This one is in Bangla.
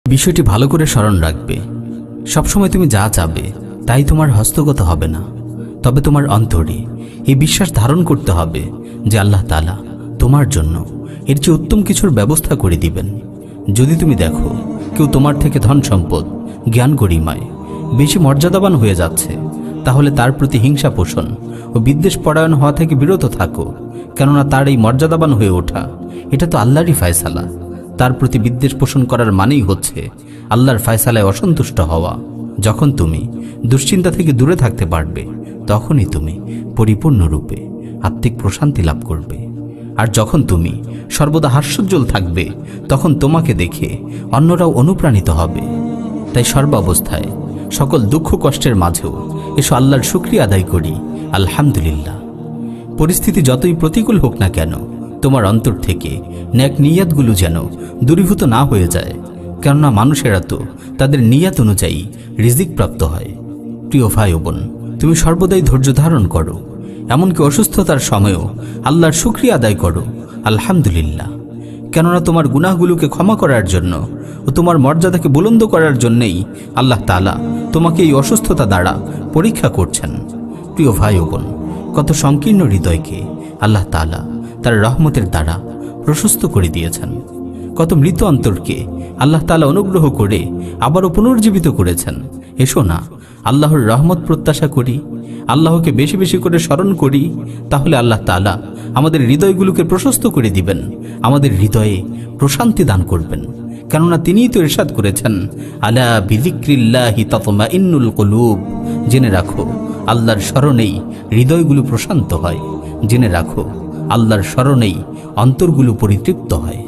বিষয়টি ভালো করে স্মরণ রাখবে। সবসময় তুমি যা চাবে তাই তোমার হস্তগত হবে না, তবে তোমার অন্তরে এই বিশ্বাস ধারণ করতে হবে যে আল্লাহ তাআলা তোমার জন্য এর চেয়ে উত্তম কিছুর ব্যবস্থা করে দিবেন। যদি তুমি দেখো কেউ তোমার থেকে ধন সম্পদ, জ্ঞান গরিমায় বেশি মর্যাদাবান হয়ে যাচ্ছে, তাহলে তার প্রতি হিংসা পোষণ ও বিদ্বেষ পরায়ণ হওয়া থেকে বিরত থাকো। কেননা তার এই মর্যাদাবান হয়ে ওঠা এটা তো আল্লাহরই ফায়সালা। তার প্রতি বিদ্বেষ পোষণ করার মানেই হচ্ছে আল্লাহর ফায়সালায় অসন্তুষ্ট হওয়া। যখন তুমি দুশ্চিন্তা থেকে দূরে থাকতে পারবে, তখনই তুমি পরিপূর্ণরূপে আত্মিক প্রশান্তি লাভ করবে। আর যখন তুমি সর্বদা হাস্যোজ্জ্বল থাকবে, তখন তোমাকে দেখে অন্যরাও অনুপ্রাণিত হবে। তাই সর্বাবস্থায় সকল দুঃখ কষ্টের মাঝেও এসো আল্লাহর শুকরিয়া আদায় করি, আলহামদুলিল্লাহ। পরিস্থিতি যতই প্রতিকূল হোক না কেন, তোমার অন্তর থেকে নেক নিয়াতগুলো যেন দূরীভূত না হয়ে যায়। কেননা মানুষেরা তো তাদের নিয়াত অনুযায়ী রিজিক প্রাপ্ত হয়। প্রিয় ভাই ও বোন, তুমি সর্বদাই ধৈর্য ধারণ করো, এমনকি অসুস্থতার সময়ও আল্লাহর শুকরিয়া আদায় করো, আলহামদুলিল্লাহ। কেননা তোমার গুনাহগুলোকে ক্ষমা করার জন্য ও তোমার মর্যাদাকে বুলন্দ করার জন্যেই আল্লাহ তাআলা তোমাকে এই অসুস্থতা দ্বারা পরীক্ষা করছেন। প্রিয় ভাই ও বোন, কত সংকীর্ণ হৃদয়কে আল্লাহ তাআলা তার রহমতের দ্বারা প্রশস্ত করে দিয়েছেন। কত মৃত অন্তরকে আল্লাহ তাআলা অনুগ্রহ করে আবারও পুনর্জীবিত করেছেন। এসো না, আল্লাহর রহমত প্রত্যাশা করি, আল্লাহকে বেশি বেশি করে স্মরণ করি। তাহলে আল্লাহ তাআলা আমাদের হৃদয়গুলোকে প্রশস্ত করে দিবেন, আমাদের হৃদয়ে প্রশান্তি দান করবেন। কেননা তিনিই তো ইরশাদ করেছেন, আলা বিযিক্রিল্লাহি তাতমাইন্নুল কুলুব। জেনে রাখো, আল্লাহর স্মরণেই হৃদয়গুলো প্রশান্ত হয়। জেনে রাখো, আল্লাহর স্মরণেই অন্তরগুলো পরিতৃপ্ত হয়।